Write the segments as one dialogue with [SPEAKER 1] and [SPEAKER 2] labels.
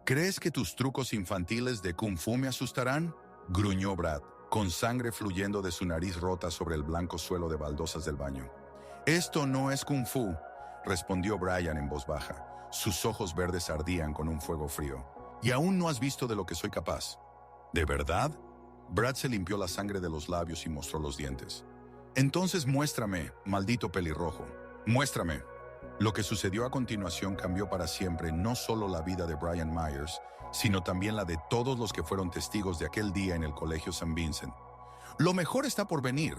[SPEAKER 1] ¿Crees que tus trucos infantiles de Kung Fu me asustarán? Gruñó Brad, con sangre fluyendo de su nariz rota sobre el blanco suelo de baldosas del baño. Esto no es Kung Fu, respondió Brian en voz baja. Sus ojos verdes ardían con un fuego frío. Y aún no has visto de lo que soy capaz. ¿De verdad? Brad se limpió la sangre de los labios y mostró los dientes. Entonces muéstrame, maldito pelirrojo. Muéstrame. Lo que sucedió a continuación cambió para siempre no solo la vida de Brian Myers, sino también la de todos los que fueron testigos de aquel día en el Colegio St. Vincent. Lo mejor está por venir.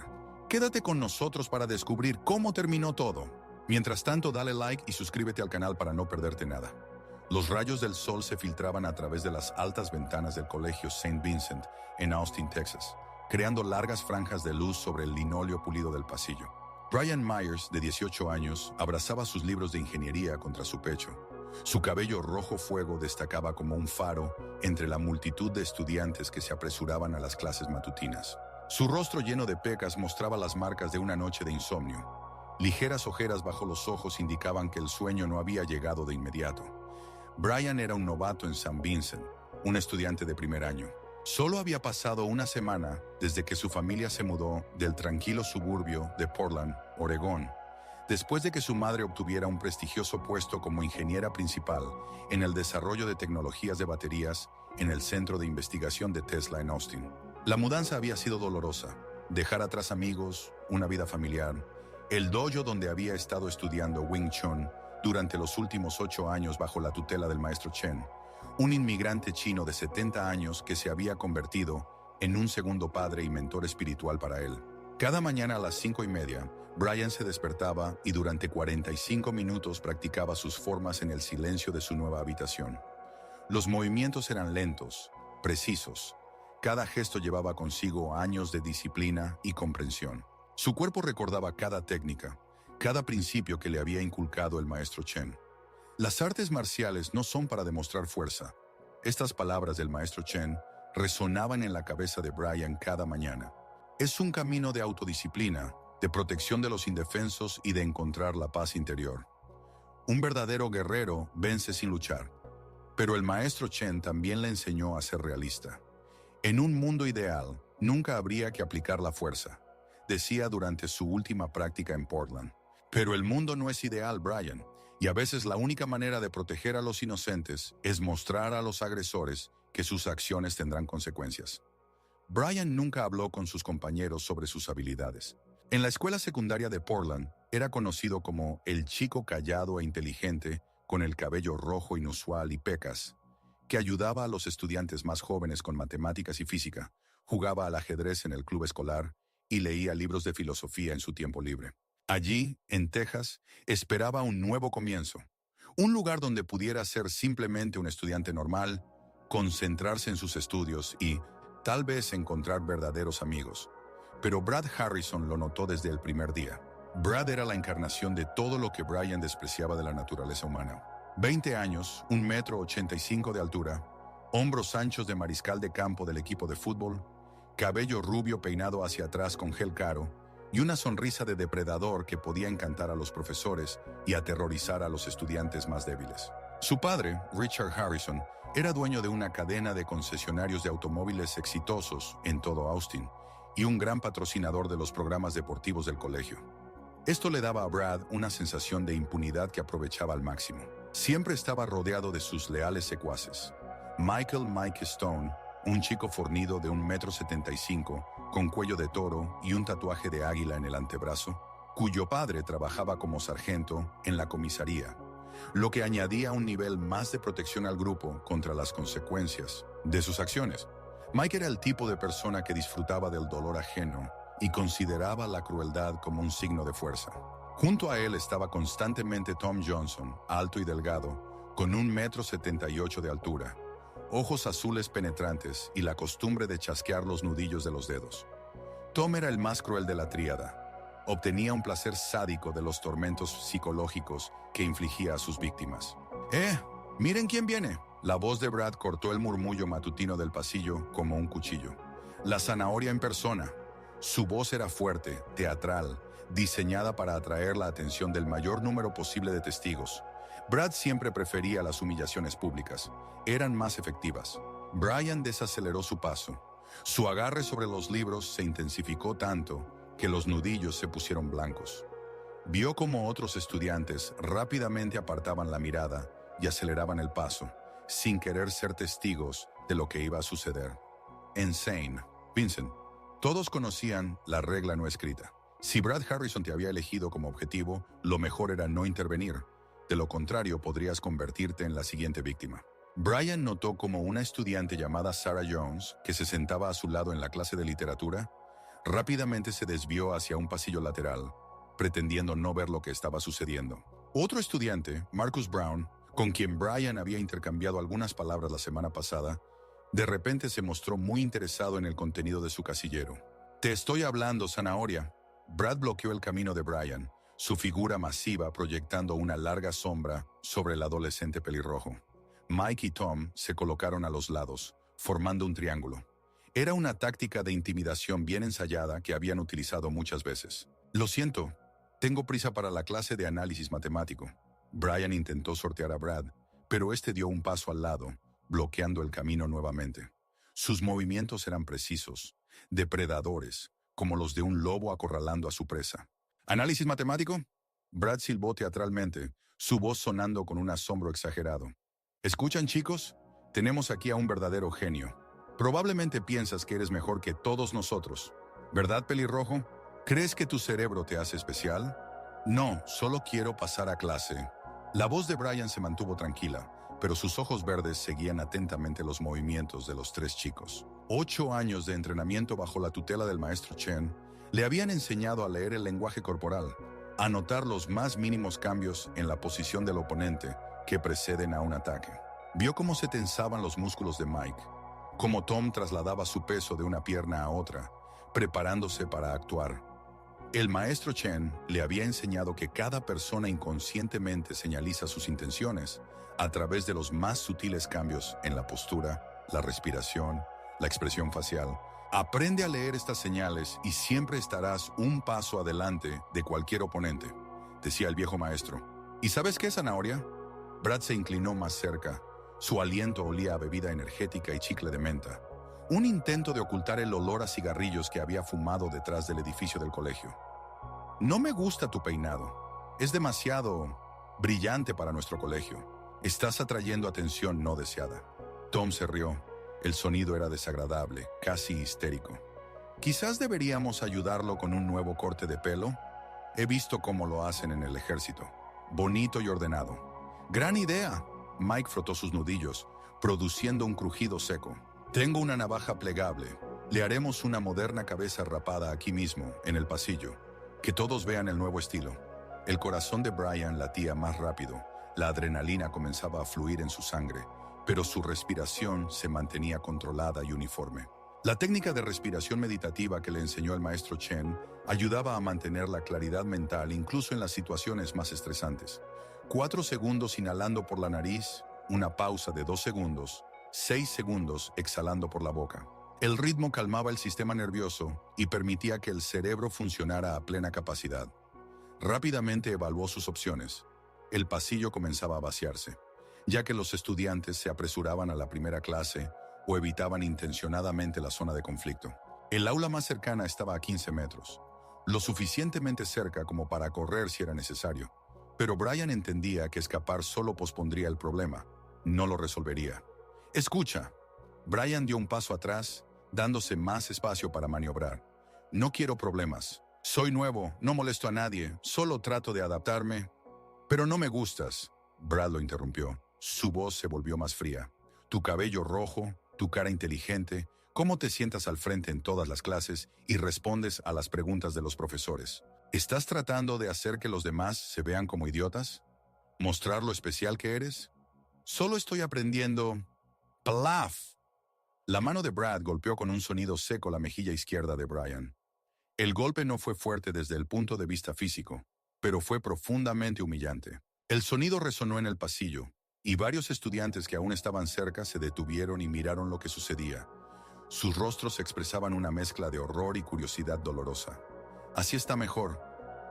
[SPEAKER 1] Quédate con nosotros para descubrir cómo terminó todo. Mientras tanto, dale like y suscríbete al canal para no perderte nada. Los rayos del sol se filtraban a través de las altas ventanas del Colegio St. Vincent en Austin, Texas, creando largas franjas de luz sobre el linóleo pulido del pasillo. Brian Myers, de 18 años, abrazaba sus libros de ingeniería contra su pecho. Su cabello rojo fuego destacaba como un faro entre la multitud de estudiantes que se apresuraban a las clases matutinas. Su rostro lleno de pecas mostraba las marcas de una noche de insomnio. Ligeras ojeras bajo los ojos indicaban que el sueño no había llegado de inmediato. Brian era un novato en St. Vincent, un estudiante de primer año. Solo había pasado una semana desde que su familia se mudó del tranquilo suburbio de Portland, Oregón, después de que su madre obtuviera un prestigioso puesto como ingeniera principal en el desarrollo de tecnologías de baterías en el Centro de Investigación de Tesla en Austin. La mudanza había sido dolorosa. Dejar atrás amigos, una vida familiar, el dojo donde había estado estudiando Wing Chun durante los últimos 8 años bajo la tutela del maestro Chen, un inmigrante chino de 70 años que se había convertido en un segundo padre y mentor espiritual para él. Cada mañana a las 5:30, Brian se despertaba y durante 45 minutos practicaba sus formas en el silencio de su nueva habitación. Los movimientos eran lentos, precisos. Cada gesto llevaba consigo años de disciplina y comprensión. Su cuerpo recordaba cada técnica, cada principio que le había inculcado el maestro Chen. Las artes marciales no son para demostrar fuerza. Estas palabras del maestro Chen resonaban en la cabeza de Brian cada mañana. Es un camino de autodisciplina, de protección de los indefensos y de encontrar la paz interior. Un verdadero guerrero vence sin luchar. Pero el maestro Chen también le enseñó a ser realista. En un mundo ideal, nunca habría que aplicar la fuerza, decía durante su última práctica en Portland. Pero el mundo no es ideal, Brian, y a veces la única manera de proteger a los inocentes es mostrar a los agresores que sus acciones tendrán consecuencias. Brian nunca habló con sus compañeros sobre sus habilidades. En la escuela secundaria de Portland, era conocido como el chico callado e inteligente con el cabello rojo inusual y pecas, que ayudaba a los estudiantes más jóvenes con matemáticas y física, jugaba al ajedrez en el club escolar y leía libros de filosofía en su tiempo libre. Allí, en Texas, esperaba un nuevo comienzo, un lugar donde pudiera ser simplemente un estudiante normal, concentrarse en sus estudios y, tal vez, encontrar verdaderos amigos. Pero Brad Harrison lo notó desde el primer día. Brad era la encarnación de todo lo que Brian despreciaba de la naturaleza humana. 20 años, 1,85 m de altura, hombros anchos de mariscal de campo del equipo de fútbol, cabello rubio peinado hacia atrás con gel caro, y una sonrisa de depredador que podía encantar a los profesores y aterrorizar a los estudiantes más débiles. Su padre, Richard Harrison, era dueño de una cadena de concesionarios de automóviles exitosos en todo Austin y un gran patrocinador de los programas deportivos del colegio. Esto le daba a Brad una sensación de impunidad que aprovechaba al máximo. Siempre estaba rodeado de sus leales secuaces. Mike Stone, un chico fornido de 1,75 m, con cuello de toro y un tatuaje de águila en el antebrazo, cuyo padre trabajaba como sargento en la comisaría, lo que añadía un nivel más de protección al grupo contra las consecuencias de sus acciones. Mike era el tipo de persona que disfrutaba del dolor ajeno y consideraba la crueldad como un signo de fuerza. Junto a él estaba constantemente Tom Johnson, alto y delgado, con 1,78 m de altura, ojos azules penetrantes y la costumbre de chasquear los nudillos de los dedos. Tom era el más cruel de la tríada. Obtenía un placer sádico de los tormentos psicológicos que infligía a sus víctimas. ¡Miren quién viene! La voz de Brad cortó el murmullo matutino del pasillo como un cuchillo. La zanahoria en persona. Su voz era fuerte, teatral, diseñada para atraer la atención del mayor número posible de testigos. Brad siempre prefería las humillaciones públicas. Eran más efectivas. Brian desaceleró su paso. Su agarre sobre los libros se intensificó tanto que los nudillos se pusieron blancos. Vio cómo otros estudiantes rápidamente apartaban la mirada y aceleraban el paso, sin querer ser testigos de lo que iba a suceder. Insane. Vincent. Todos conocían la regla no escrita. Si Brad Harrison te había elegido como objetivo, lo mejor era no intervenir. De lo contrario, podrías convertirte en la siguiente víctima. Brian notó como una estudiante llamada Sarah Jones, que se sentaba a su lado en la clase de literatura, rápidamente se desvió hacia un pasillo lateral, pretendiendo no ver lo que estaba sucediendo. Otro estudiante, Marcus Brown, con quien Brian había intercambiado algunas palabras la semana pasada, de repente se mostró muy interesado en el contenido de su casillero. «Te estoy hablando, zanahoria». Brad bloqueó el camino de Brian, su figura masiva proyectando una larga sombra sobre el adolescente pelirrojo. Mike y Tom se colocaron a los lados, formando un triángulo. Era una táctica de intimidación bien ensayada que habían utilizado muchas veces. «Lo siento, tengo prisa para la clase de análisis matemático». Brian intentó sortear a Brad, pero este dio un paso al lado, bloqueando el camino nuevamente. Sus movimientos eran precisos, depredadores, como los de un lobo acorralando a su presa. «¿Análisis matemático?» Brad silbó teatralmente, su voz sonando con un asombro exagerado. «¿Escuchan, chicos? Tenemos aquí a un verdadero genio. Probablemente piensas que eres mejor que todos nosotros. ¿Verdad, pelirrojo? ¿Crees que tu cerebro te hace especial?» «No, solo quiero pasar a clase». La voz de Brian se mantuvo tranquila, pero sus ojos verdes seguían atentamente los movimientos de los tres chicos. 8 años de entrenamiento bajo la tutela del maestro Chen le habían enseñado a leer el lenguaje corporal, a notar los más mínimos cambios en la posición del oponente que preceden a un ataque. Vio cómo se tensaban los músculos de Mike, cómo Tom trasladaba su peso de una pierna a otra, preparándose para actuar. El maestro Chen le había enseñado que cada persona inconscientemente señaliza sus intenciones a través de los más sutiles cambios en la postura, la respiración, la expresión facial. Aprende a leer estas señales y siempre estarás un paso adelante de cualquier oponente, decía el viejo maestro. ¿Y sabes qué, zanahoria? Brad se inclinó más cerca. Su aliento olía a bebida energética y chicle de menta. Un intento de ocultar el olor a cigarrillos que había fumado detrás del edificio del colegio. «No me gusta tu peinado. Es demasiado brillante para nuestro colegio. Estás atrayendo atención no deseada». Tom se rió. El sonido era desagradable, casi histérico. «Quizás deberíamos ayudarlo con un nuevo corte de pelo. He visto cómo lo hacen en el ejército. Bonito y ordenado». «Gran idea». Mike frotó sus nudillos, produciendo un crujido seco. «Tengo una navaja plegable. Le haremos una moderna cabeza rapada aquí mismo, en el pasillo. Que todos vean el nuevo estilo». El corazón de Brian latía más rápido. La adrenalina comenzaba a fluir en su sangre, pero su respiración se mantenía controlada y uniforme. La técnica de respiración meditativa que le enseñó el maestro Chen ayudaba a mantener la claridad mental incluso en las situaciones más estresantes. 4 segundos inhalando por la nariz, una pausa de 2 segundos, 6 segundos exhalando por la boca. El ritmo calmaba el sistema nervioso y permitía que el cerebro funcionara a plena capacidad. Rápidamente evaluó sus opciones. El pasillo comenzaba a vaciarse, ya que los estudiantes se apresuraban a la primera clase o evitaban intencionadamente la zona de conflicto. El aula más cercana estaba a 15 metros, lo suficientemente cerca como para correr si era necesario. Pero Brian entendía que escapar solo pospondría el problema, no lo resolvería. «Escucha». Brian dio un paso atrás, dándose más espacio para maniobrar. «No quiero problemas. Soy nuevo, no molesto a nadie, solo trato de adaptarme». «Pero no me gustas», Brad lo interrumpió. Su voz se volvió más fría. «Tu cabello rojo, tu cara inteligente, cómo te sientas al frente en todas las clases y respondes a las preguntas de los profesores. ¿Estás tratando de hacer que los demás se vean como idiotas? ¿Mostrar lo especial que eres?» «Solo estoy aprendiendo». «Plaf». La mano de Brad golpeó con un sonido seco la mejilla izquierda de Brian. El golpe no fue fuerte desde el punto de vista físico, pero fue profundamente humillante. El sonido resonó en el pasillo, y varios estudiantes que aún estaban cerca se detuvieron y miraron lo que sucedía. Sus rostros expresaban una mezcla de horror y curiosidad dolorosa. «Así está mejor».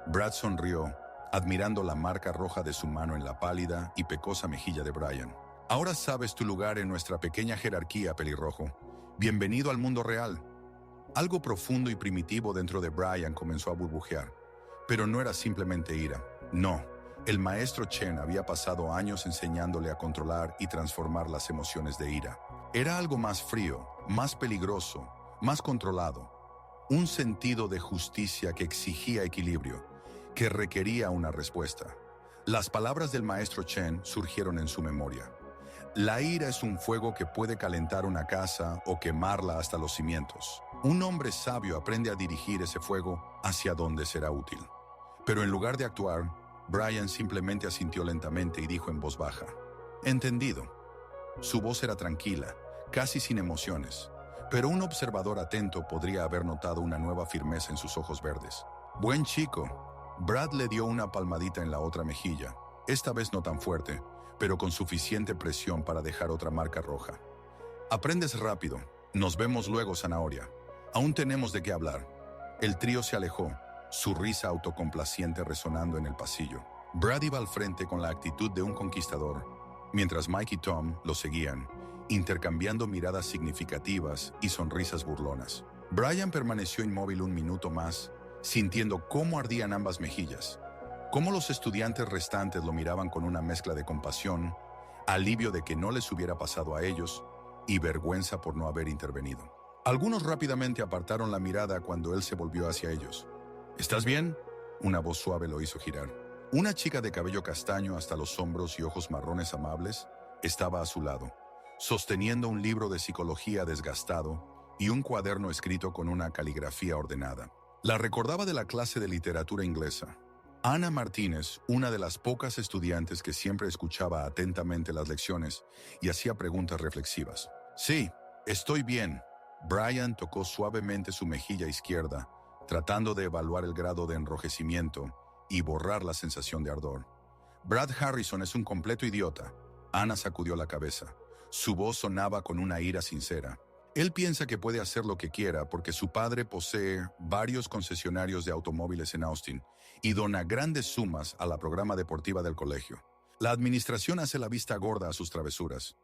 [SPEAKER 1] Brad sonrió, admirando la marca roja de su mano en la pálida y pecosa mejilla de Brian. Ahora sabes tu lugar en nuestra pequeña jerarquía, pelirrojo. Bienvenido al mundo real. Algo profundo y primitivo dentro de Brian comenzó a burbujear. Pero no era simplemente ira. No, el maestro Chen había pasado años enseñándole a controlar y transformar las emociones de ira. Era algo más frío, más peligroso, más controlado. Un sentido de justicia que exigía equilibrio, que requería una respuesta. Las palabras del maestro Chen surgieron en su memoria. La ira es un fuego que puede calentar una casa o quemarla hasta los cimientos. Un hombre sabio aprende a dirigir ese fuego hacia donde será útil. Pero en lugar de actuar, Brian simplemente asintió lentamente y dijo en voz baja: «Entendido». Su voz era tranquila, casi sin emociones, pero un observador atento podría haber notado una nueva firmeza en sus ojos verdes. «Buen chico». Brad le dio una palmadita en la otra mejilla, esta vez no tan fuerte, pero con suficiente presión para dejar otra marca roja. «Aprendes rápido. Nos vemos luego, zanahoria. Aún tenemos de qué hablar». El trío se alejó, su risa autocomplaciente resonando en el pasillo. Brad iba al frente con la actitud de un conquistador, mientras Mike y Tom lo seguían, intercambiando miradas significativas y sonrisas burlonas. Brian permaneció inmóvil un minuto más, sintiendo cómo ardían ambas mejillas, cómo los estudiantes restantes lo miraban con una mezcla de compasión, alivio de que no les hubiera pasado a ellos y vergüenza por no haber intervenido. Algunos rápidamente apartaron la mirada cuando él se volvió hacia ellos. «¿Estás bien?», una voz suave lo hizo girar. Una chica de cabello castaño hasta los hombros y ojos marrones amables estaba a su lado, sosteniendo un libro de psicología desgastado y un cuaderno escrito con una caligrafía ordenada. La recordaba de la clase de literatura inglesa. Ana Martínez, una de las pocas estudiantes que siempre escuchaba atentamente las lecciones y hacía preguntas reflexivas. «Sí, estoy bien». Brian tocó suavemente su mejilla izquierda, tratando de evaluar el grado de enrojecimiento y borrar la sensación de ardor. «Brad Harrison es un completo idiota». Ana sacudió la cabeza. Su voz sonaba con una ira sincera. «Él piensa que puede hacer lo que quiera porque su padre posee varios concesionarios de automóviles en Austin y dona grandes sumas a la programa deportiva del colegio. La administración hace la vista gorda a sus travesuras».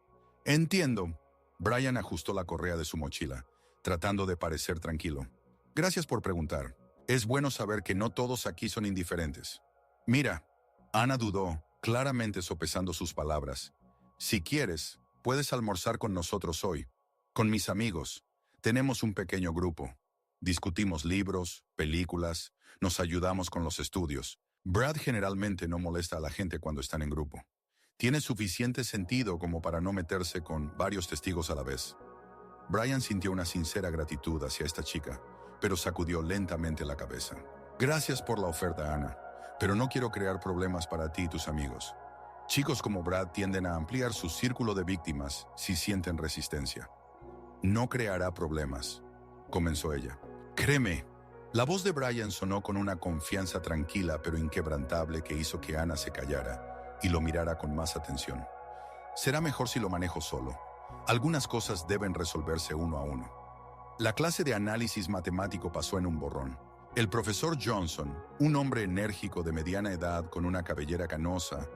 [SPEAKER 1] «Entiendo». Brian ajustó la correa de su mochila, tratando de parecer tranquilo. «Gracias por preguntar. Es bueno saber que no todos aquí son indiferentes». «Mira», Ana dudó, claramente sopesando sus palabras. «Si quieres, puedes almorzar con nosotros hoy. Con mis amigos. Tenemos un pequeño grupo. Discutimos libros, películas, nos ayudamos con los estudios. Brad generalmente no molesta a la gente cuando están en grupo. Tiene suficiente sentido como para no meterse con varios testigos a la vez». Brian sintió una sincera gratitud hacia esta chica, pero sacudió lentamente la cabeza. «Gracias por la oferta, Ana, pero no quiero crear problemas para ti y tus amigos. Chicos como Brad tienden a ampliar su círculo de víctimas si sienten resistencia». «No creará problemas», comenzó ella. «Créeme». La voz de Brian sonó con una confianza tranquila pero inquebrantable que hizo que Ana se callara y lo mirara con más atención. «Será mejor si lo manejo solo. Algunas cosas deben resolverse uno a uno». La clase de análisis matemático pasó en un borrón. El profesor Johnson, un hombre enérgico de mediana edad con una cabellera canosa,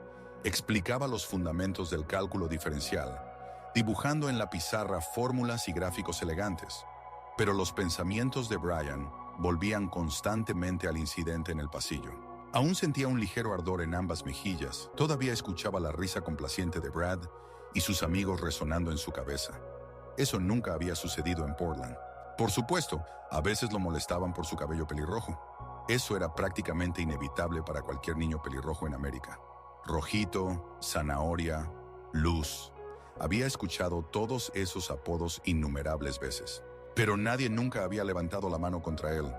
[SPEAKER 1] explicaba los fundamentos del cálculo diferencial, dibujando en la pizarra fórmulas y gráficos elegantes. Pero los pensamientos de Brian volvían constantemente al incidente en el pasillo. Aún sentía un ligero ardor en ambas mejillas, todavía escuchaba la risa complaciente de Brad y sus amigos resonando en su cabeza. Eso nunca había sucedido en Portland. Por supuesto, a veces lo molestaban por su cabello pelirrojo. Eso era prácticamente inevitable para cualquier niño pelirrojo en América. Rojito, zanahoria, luz. Había escuchado todos esos apodos innumerables veces. Pero nadie nunca había levantado la mano contra él.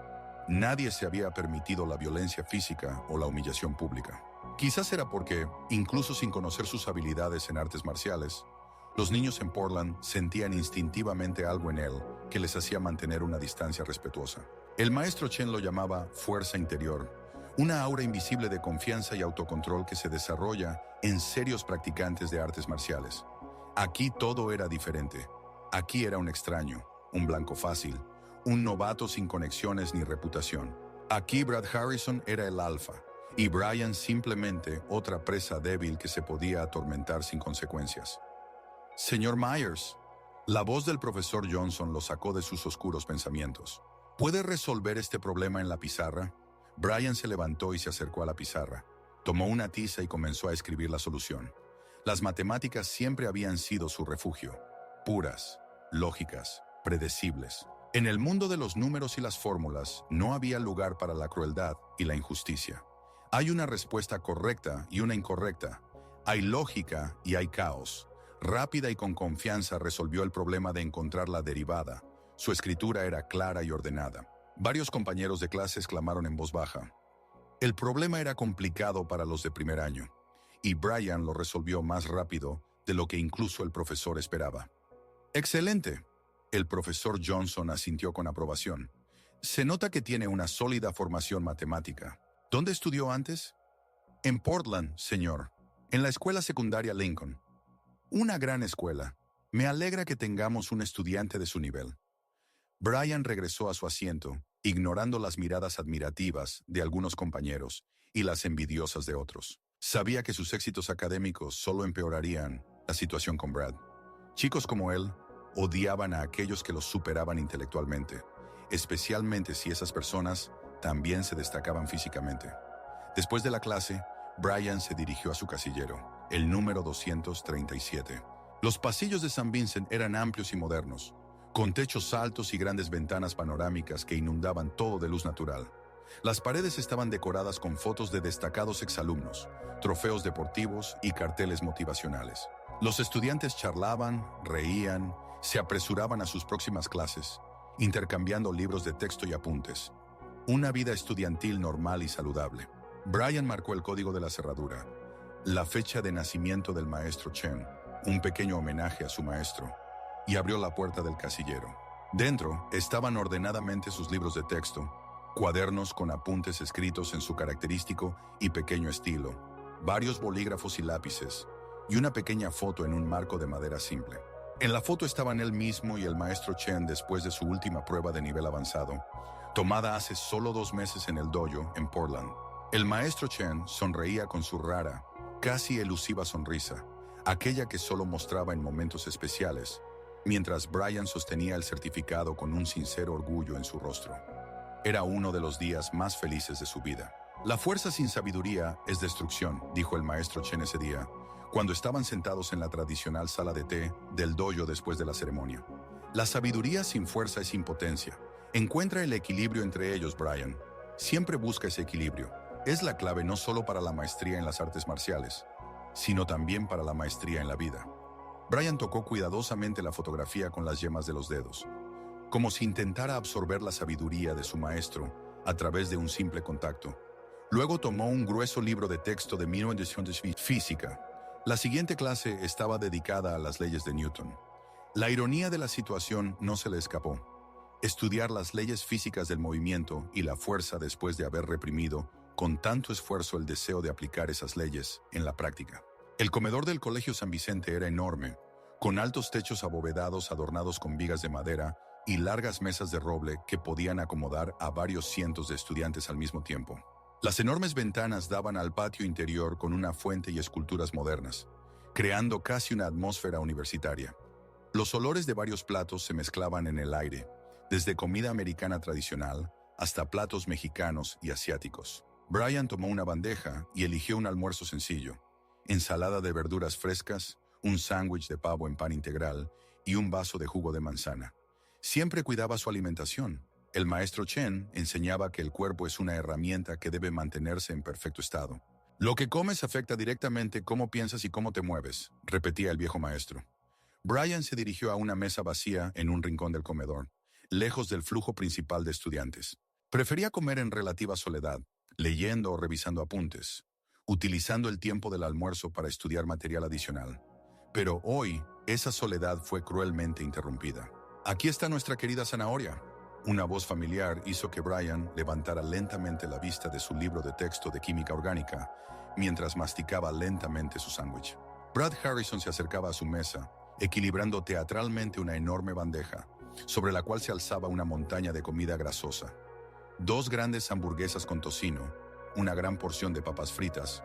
[SPEAKER 1] Nadie se había permitido la violencia física o la humillación pública. Quizás era porque, incluso sin conocer sus habilidades en artes marciales, los niños en Portland sentían instintivamente algo en él que les hacía mantener una distancia respetuosa. El maestro Chen lo llamaba fuerza interior, una aura invisible de confianza y autocontrol que se desarrolla en serios practicantes de artes marciales. Aquí todo era diferente. Aquí era un extraño, un blanco fácil, un novato sin conexiones ni reputación. Aquí Brad Harrison era el alfa, y Brian simplemente otra presa débil que se podía atormentar sin consecuencias. Señor Myers, la voz del profesor Johnson lo sacó de sus oscuros pensamientos. ¿Puede resolver este problema en la pizarra? Brian se levantó y se acercó a la pizarra. Tomó una tiza y comenzó a escribir la solución. Las matemáticas siempre habían sido su refugio. Puras, lógicas, predecibles. En el mundo de los números y las fórmulas no había lugar para la crueldad y la injusticia. Hay una respuesta correcta y una incorrecta. Hay lógica y hay caos. Rápida y con confianza resolvió el problema de encontrar la derivada. Su escritura era clara y ordenada. Varios compañeros de clase exclamaron en voz baja. El problema era complicado para los de primer año, y Brian lo resolvió más rápido de lo que incluso el profesor esperaba. ¡Excelente! El profesor Johnson asintió con aprobación. Se nota que tiene una sólida formación matemática. ¿Dónde estudió antes? En Portland, señor. En la escuela secundaria Lincoln. Una gran escuela. Me alegra que tengamos un estudiante de su nivel. Brian regresó a su asiento, ignorando las miradas admirativas de algunos compañeros y las envidiosas de otros. Sabía que sus éxitos académicos solo empeorarían la situación con Brad. Chicos como él odiaban a aquellos que los superaban intelectualmente, especialmente si esas personas también se destacaban físicamente. Después de la clase, Brian se dirigió a su casillero, el número 237. Los pasillos de St. Vincent eran amplios y modernos, con techos altos y grandes ventanas panorámicas que inundaban todo de luz natural. Las paredes estaban decoradas con fotos de destacados exalumnos, trofeos deportivos y carteles motivacionales. Los estudiantes charlaban, reían, se apresuraban a sus próximas clases, intercambiando libros de texto y apuntes. Una vida estudiantil normal y saludable. Brian marcó el código de la cerradura, la fecha de nacimiento del maestro Chen, un pequeño homenaje a su maestro, y abrió la puerta del casillero. Dentro estaban ordenadamente sus libros de texto, cuadernos con apuntes escritos en su característico y pequeño estilo, varios bolígrafos y lápices, y una pequeña foto en un marco de madera simple. En la foto estaban él mismo y el maestro Chen después de su última prueba de nivel avanzado, tomada hace solo 2 meses en el dojo en Portland. El maestro Chen sonreía con su rara, casi elusiva sonrisa, aquella que solo mostraba en momentos especiales, mientras Brian sostenía el certificado con un sincero orgullo en su rostro. Era uno de los días más felices de su vida. La fuerza sin sabiduría es destrucción, dijo el maestro Chen ese día, cuando estaban sentados en la tradicional sala de té del dojo después de la ceremonia. La sabiduría sin fuerza es impotencia. Encuentra el equilibrio entre ellos, Brian. Siempre busca ese equilibrio. Es la clave no solo para la maestría en las artes marciales, sino también para la maestría en la vida. Brian tocó cuidadosamente la fotografía con las yemas de los dedos, como si intentara absorber la sabiduría de su maestro a través de un simple contacto. Luego tomó un grueso libro de texto de 1900 física. La siguiente clase estaba dedicada a las leyes de Newton. La ironía de la situación no se le escapó. Estudiar las leyes físicas del movimiento y la fuerza después de haber reprimido con tanto esfuerzo el deseo de aplicar esas leyes en la práctica. El comedor del Colegio San Vicente era enorme, con altos techos abovedados adornados con vigas de madera y largas mesas de roble que podían acomodar a varios cientos de estudiantes al mismo tiempo. Las enormes ventanas daban al patio interior con una fuente y esculturas modernas, creando casi una atmósfera universitaria. Los olores de varios platos se mezclaban en el aire, desde comida americana tradicional hasta platos mexicanos y asiáticos. Brian tomó una bandeja y eligió un almuerzo sencillo: ensalada de verduras frescas, un sándwich de pavo en pan integral y un vaso de jugo de manzana. Siempre cuidaba su alimentación. El maestro Chen enseñaba que el cuerpo es una herramienta que debe mantenerse en perfecto estado. Lo que comes afecta directamente cómo piensas y cómo te mueves, repetía el viejo maestro. Brian se dirigió a una mesa vacía en un rincón del comedor, lejos del flujo principal de estudiantes. Prefería comer en relativa soledad, leyendo o revisando apuntes, utilizando el tiempo del almuerzo para estudiar material adicional. Pero hoy, esa soledad fue cruelmente interrumpida. «Aquí está nuestra querida zanahoria». Una voz familiar hizo que Brian levantara lentamente la vista de su libro de texto de química orgánica, mientras masticaba lentamente su sándwich. Brad Harrison se acercaba a su mesa, equilibrando teatralmente una enorme bandeja, sobre la cual se alzaba una montaña de comida grasosa. 2 grandes hamburguesas con tocino, una gran porción de papas fritas,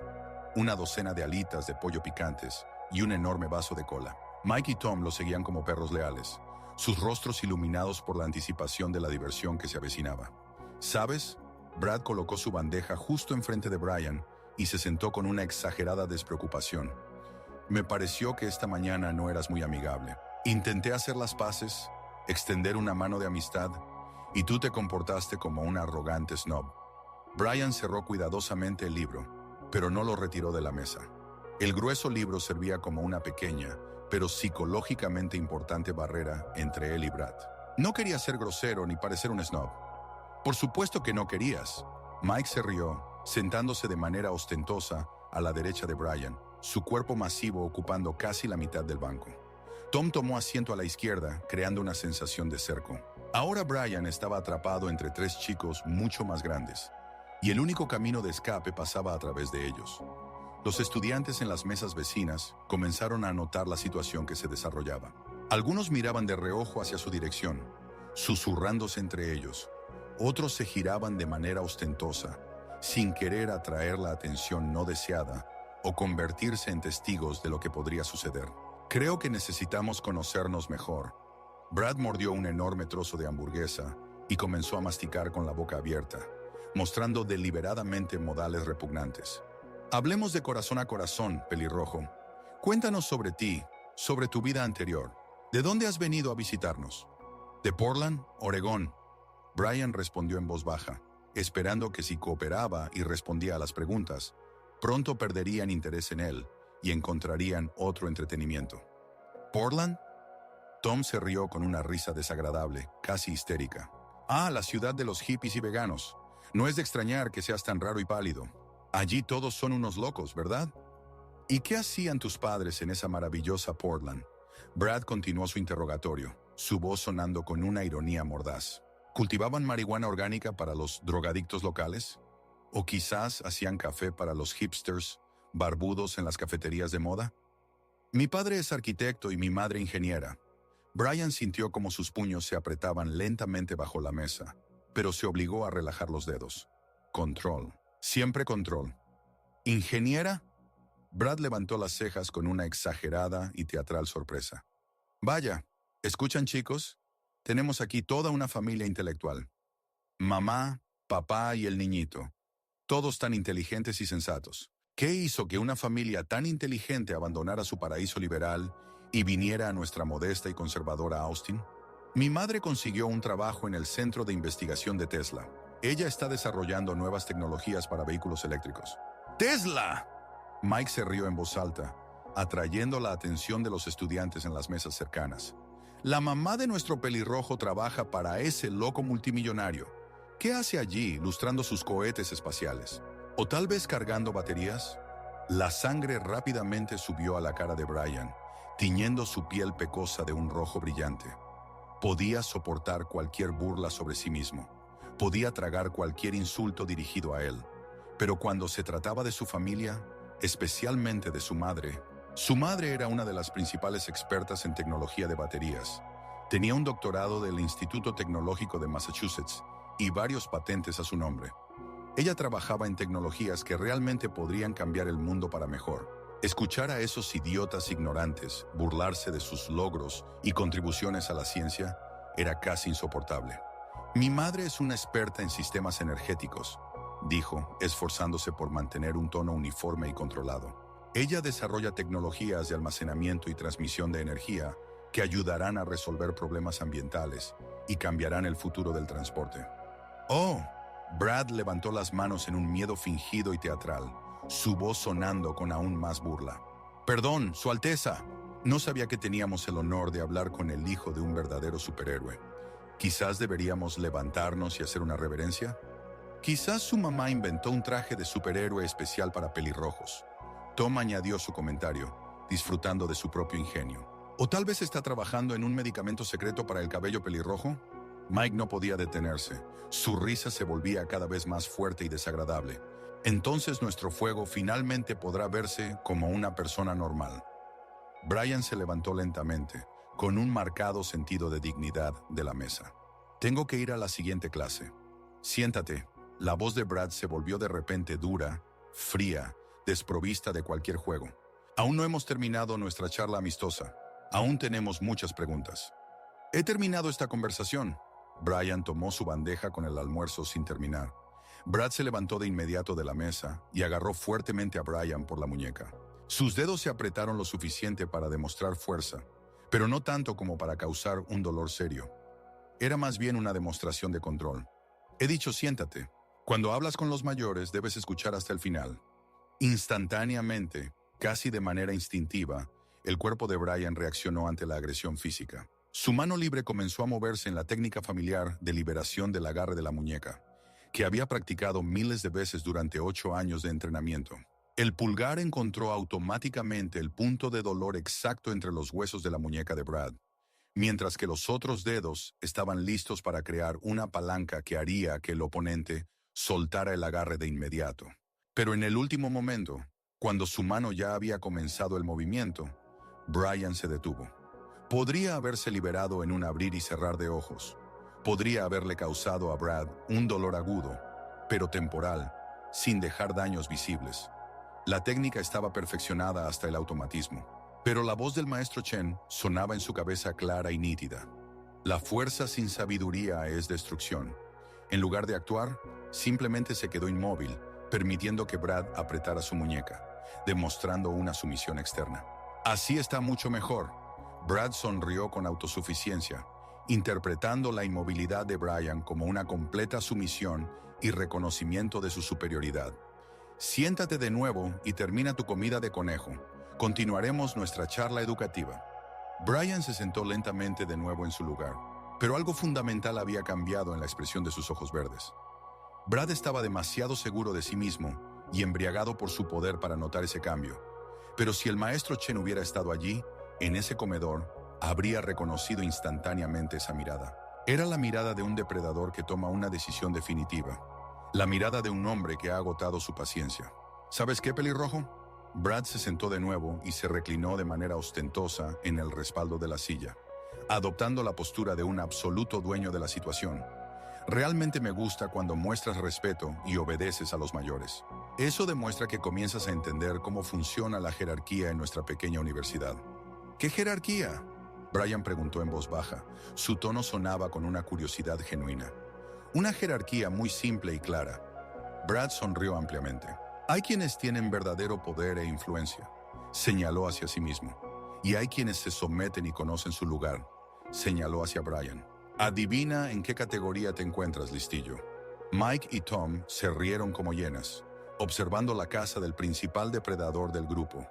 [SPEAKER 1] una docena de alitas de pollo picantes y un enorme vaso de cola. Mike y Tom lo seguían como perros leales, sus rostros iluminados por la anticipación de la diversión que se avecinaba. ¿Sabes? Brad colocó su bandeja justo enfrente de Brian y se sentó con una exagerada despreocupación. Me pareció que esta mañana no eras muy amigable. Intenté hacer las paces, extender una mano de amistad, y tú te comportaste como un arrogante snob. Brian cerró cuidadosamente el libro, pero no lo retiró de la mesa. El grueso libro servía como una pequeña, pero psicológicamente importante barrera entre él y Brad. No quería ser grosero ni parecer un snob. Por supuesto que no querías. Mike se rió, sentándose de manera ostentosa a la derecha de Brian, su cuerpo masivo ocupando casi la mitad del banco. Tom tomó asiento a la izquierda, creando una sensación de cerco. Ahora Brian estaba atrapado entre tres chicos mucho más grandes, y el único camino de escape pasaba a través de ellos. Los estudiantes en las mesas vecinas comenzaron a notar la situación que se desarrollaba. Algunos miraban de reojo hacia su dirección, susurrándose entre ellos. Otros se giraban de manera ostentosa, sin querer atraer la atención no deseada o convertirse en testigos de lo que podría suceder. Creo que necesitamos conocernos mejor. Brad mordió un enorme trozo de hamburguesa y comenzó a masticar con la boca abierta, mostrando deliberadamente modales repugnantes. Hablemos de corazón a corazón, pelirrojo. Cuéntanos sobre ti, sobre tu vida anterior. ¿De dónde has venido a visitarnos? ¿De Portland, Oregón? Brian respondió en voz baja, esperando que si cooperaba y respondía a las preguntas, pronto perderían interés en él y encontrarían otro entretenimiento. ¿Portland? Tom se rió con una risa desagradable, casi histérica. Ah, la ciudad de los hippies y veganos. No es de extrañar que seas tan raro y pálido. Allí todos son unos locos, ¿verdad? ¿Y qué hacían tus padres en esa maravillosa Portland? Brad continuó su interrogatorio, su voz sonando con una ironía mordaz. ¿Cultivaban marihuana orgánica para los drogadictos locales? ¿O quizás hacían café para los hipsters barbudos en las cafeterías de moda? Mi padre es arquitecto y mi madre ingeniera. Brian sintió como sus puños se apretaban lentamente bajo la mesa, pero se obligó a relajar los dedos. Control. Siempre control. ¿Ingeniera? Brad levantó las cejas con una exagerada y teatral sorpresa. Vaya, ¿escuchan, chicos? Tenemos aquí toda una familia intelectual. Mamá, papá y el niñito. Todos tan inteligentes y sensatos. ¿Qué hizo que una familia tan inteligente abandonara su paraíso liberal y viniera a nuestra modesta y conservadora Austin? Mi madre consiguió un trabajo en el Centro de Investigación de Tesla. Ella está desarrollando nuevas tecnologías para vehículos eléctricos. ¡Tesla! Mike se rió en voz alta, atrayendo la atención de los estudiantes en las mesas cercanas. La mamá de nuestro pelirrojo trabaja para ese loco multimillonario. ¿Qué hace allí, lustrando sus cohetes espaciales? ¿O tal vez cargando baterías? La sangre rápidamente subió a la cara de Brian, tiñendo su piel pecosa de un rojo brillante. Podía soportar cualquier burla sobre sí mismo. Podía tragar cualquier insulto dirigido a él. Pero cuando se trataba de su familia, especialmente de su madre era una de las principales expertas en tecnología de baterías. Tenía un doctorado del Instituto Tecnológico de Massachusetts y varios patentes a su nombre. Ella trabajaba en tecnologías que realmente podrían cambiar el mundo para mejor. Escuchar a esos idiotas ignorantes burlarse de sus logros y contribuciones a la ciencia era casi insoportable. Mi madre es una experta en sistemas energéticos, dijo, esforzándose por mantener un tono uniforme y controlado. Ella desarrolla tecnologías de almacenamiento y transmisión de energía que ayudarán a resolver problemas ambientales y cambiarán el futuro del transporte. ¡Oh! Brad levantó las manos en un miedo fingido y teatral, su voz sonando con aún más burla. «Perdón, Su Alteza. No sabía que teníamos el honor de hablar con el hijo de un verdadero superhéroe. Quizás deberíamos levantarnos y hacer una reverencia. Quizás su mamá inventó un traje de superhéroe especial para pelirrojos». Tom añadió su comentario, disfrutando de su propio ingenio. «¿O tal vez está trabajando en un medicamento secreto para el cabello pelirrojo?» Mike no podía detenerse. Su risa se volvía cada vez más fuerte y desagradable. Entonces nuestro fuego finalmente podrá verse como una persona normal. Brian se levantó lentamente, con un marcado sentido de dignidad de la mesa. «Tengo que ir a la siguiente clase. Siéntate». La voz de Brad se volvió de repente dura, fría, desprovista de cualquier juego. Aún no hemos terminado nuestra charla amistosa. Aún tenemos muchas preguntas. He terminado esta conversación. Brian tomó su bandeja con el almuerzo sin terminar. Brad se levantó de inmediato de la mesa y agarró fuertemente a Brian por la muñeca. Sus dedos se apretaron lo suficiente para demostrar fuerza, pero no tanto como para causar un dolor serio. Era más bien una demostración de control. He dicho siéntate. Cuando hablas con los mayores debes escuchar hasta el final. Instantáneamente, casi de manera instintiva, el cuerpo de Brian reaccionó ante la agresión física. Su mano libre comenzó a moverse en la técnica familiar de liberación del agarre de la muñeca, que había practicado miles de veces durante 8 años de entrenamiento. El pulgar encontró automáticamente el punto de dolor exacto entre los huesos de la muñeca de Brad, mientras que los otros dedos estaban listos para crear una palanca que haría que el oponente soltara el agarre de inmediato. Pero en el último momento, cuando su mano ya había comenzado el movimiento, Brian se detuvo. Podría haberse liberado en un abrir y cerrar de ojos. Podría haberle causado a Brad un dolor agudo, pero temporal, sin dejar daños visibles. La técnica estaba perfeccionada hasta el automatismo, pero la voz del maestro Chen sonaba en su cabeza clara y nítida. La fuerza sin sabiduría es destrucción. En lugar de actuar, simplemente se quedó inmóvil, permitiendo que Brad apretara su muñeca, demostrando una sumisión externa. Así está mucho mejor. Brad sonrió con autosuficiencia, interpretando la inmovilidad de Brian como una completa sumisión y reconocimiento de su superioridad. Siéntate de nuevo y termina tu comida de conejo. Continuaremos nuestra charla educativa. Brian se sentó lentamente de nuevo en su lugar, pero algo fundamental había cambiado en la expresión de sus ojos verdes. Brad estaba demasiado seguro de sí mismo y embriagado por su poder para notar ese cambio. Pero si el maestro Chen hubiera estado allí, en ese comedor, habría reconocido instantáneamente esa mirada. Era la mirada de un depredador que toma una decisión definitiva. La mirada de un hombre que ha agotado su paciencia. ¿Sabes qué, pelirrojo? Brad se sentó de nuevo y se reclinó de manera ostentosa en el respaldo de la silla, adoptando la postura de un absoluto dueño de la situación. Realmente me gusta cuando muestras respeto y obedeces a los mayores. Eso demuestra que comienzas a entender cómo funciona la jerarquía en nuestra pequeña universidad. ¿Qué jerarquía?, Brian preguntó en voz baja. Su tono sonaba con una curiosidad genuina. Una jerarquía muy simple y clara. Brad sonrió ampliamente. Hay quienes tienen verdadero poder e influencia, señaló hacia sí mismo. Y hay quienes se someten y conocen su lugar, señaló hacia Brian. Adivina en qué categoría te encuentras, listillo. Mike y Tom se rieron como hienas, observando la casa del principal depredador del grupo,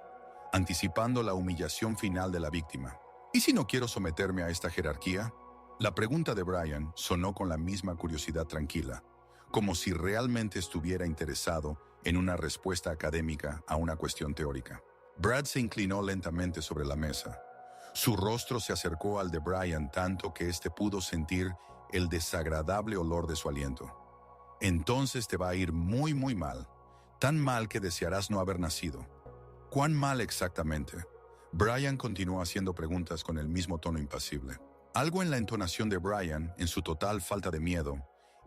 [SPEAKER 1] anticipando la humillación final de la víctima. ¿Y si no quiero someterme a esta jerarquía? La pregunta de Brian sonó con la misma curiosidad tranquila, como si realmente estuviera interesado en una respuesta académica a una cuestión teórica. Brad se inclinó lentamente sobre la mesa. Su rostro se acercó al de Brian tanto que éste pudo sentir el desagradable olor de su aliento. Entonces te va a ir muy, muy mal. Tan mal que desearás no haber nacido. ¿Cuán mal exactamente? Brian continuó haciendo preguntas con el mismo tono impasible. Algo en la entonación de Brian, en su total falta de miedo,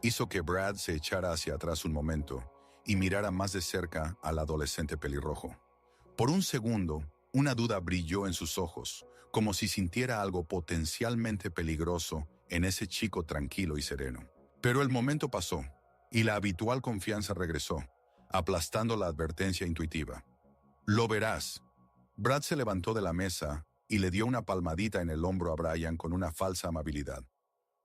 [SPEAKER 1] hizo que Brad se echara hacia atrás un momento y mirara más de cerca al adolescente pelirrojo. Por un segundo, una duda brilló en sus ojos, como si sintiera algo potencialmente peligroso en ese chico tranquilo y sereno. Pero el momento pasó, y la habitual confianza regresó, aplastando la advertencia intuitiva. Lo verás. Brad se levantó de la mesa y le dio una palmadita en el hombro a Brian con una falsa amabilidad.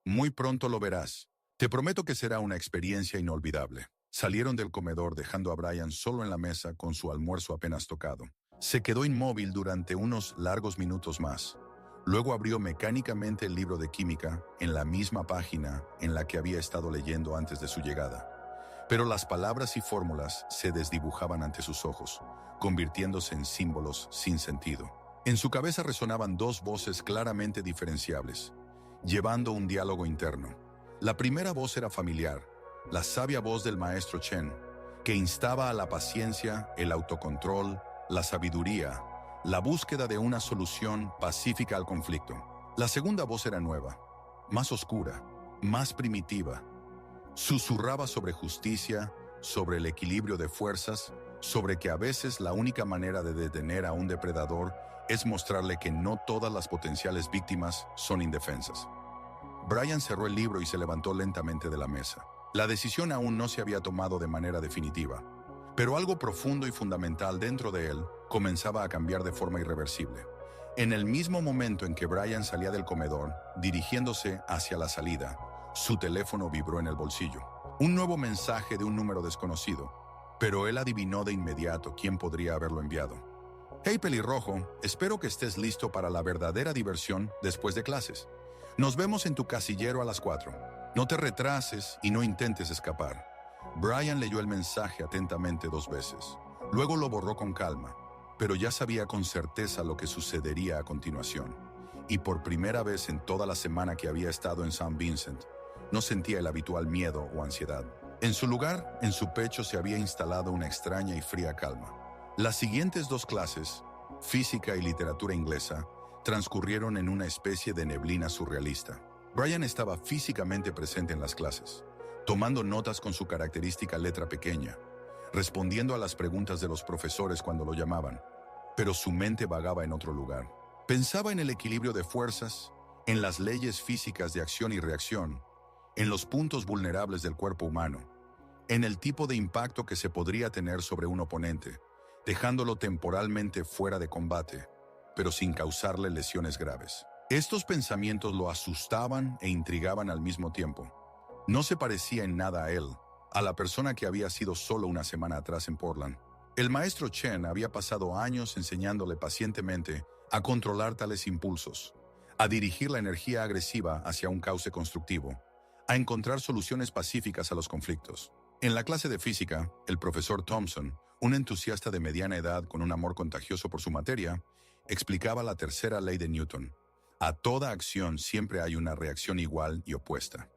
[SPEAKER 1] Muy pronto lo verás. Te prometo que será una experiencia inolvidable. Salieron del comedor dejando a Brian solo en la mesa con su almuerzo apenas tocado. Se quedó inmóvil durante unos largos minutos más. Luego abrió mecánicamente el libro de química en la misma página en la que había estado leyendo antes de su llegada. Pero las palabras y fórmulas se desdibujaban ante sus ojos, convirtiéndose en símbolos sin sentido. En su cabeza resonaban dos voces claramente diferenciables, llevando un diálogo interno. La primera voz era familiar, la sabia voz del maestro Chen, que instaba a la paciencia, el autocontrol, la sabiduría, la búsqueda de una solución pacífica al conflicto. La segunda voz era nueva, más oscura, más primitiva, Susurraba sobre justicia, sobre el equilibrio de fuerzas, sobre que a veces la única manera de detener a un depredador es mostrarle que no todas las potenciales víctimas son indefensas. Brian cerró el libro y se levantó lentamente de la mesa. La decisión aún no se había tomado de manera definitiva, pero algo profundo y fundamental dentro de él comenzaba a cambiar de forma irreversible. En el mismo momento en que Brian salía del comedor, dirigiéndose hacia la salida, su teléfono vibró en el bolsillo. Un nuevo mensaje de un número desconocido, pero él adivinó de inmediato quién podría haberlo enviado. Hey pelirrojo, espero que estés listo para la verdadera diversión después de clases. Nos vemos en tu casillero a las 4. No te retrases y no intentes escapar. Brian leyó el mensaje atentamente 2 veces. Luego lo borró con calma, pero ya sabía con certeza lo que sucedería a continuación. Y por primera vez en toda la semana que había estado en St. Vincent, no sentía el habitual miedo o ansiedad. En su lugar, en su pecho se había instalado una extraña y fría calma. Las siguientes 2 clases, física y literatura inglesa, transcurrieron en una especie de neblina surrealista. Brian estaba físicamente presente en las clases, tomando notas con su característica letra pequeña, respondiendo a las preguntas de los profesores cuando lo llamaban, pero su mente vagaba en otro lugar. Pensaba en el equilibrio de fuerzas, en las leyes físicas de acción y reacción, en los puntos vulnerables del cuerpo humano, en el tipo de impacto que se podría tener sobre un oponente, dejándolo temporalmente fuera de combate, pero sin causarle lesiones graves. Estos pensamientos lo asustaban e intrigaban al mismo tiempo. No se parecía en nada a él, a la persona que había sido solo una semana atrás en Portland. El maestro Chen había pasado años enseñándole pacientemente a controlar tales impulsos, a dirigir la energía agresiva hacia un cauce constructivo, a encontrar soluciones pacíficas a los conflictos. En la clase de física, el profesor Thompson, un entusiasta de mediana edad con un amor contagioso por su materia, explicaba la tercera ley de Newton. A toda acción siempre hay una reacción igual y opuesta.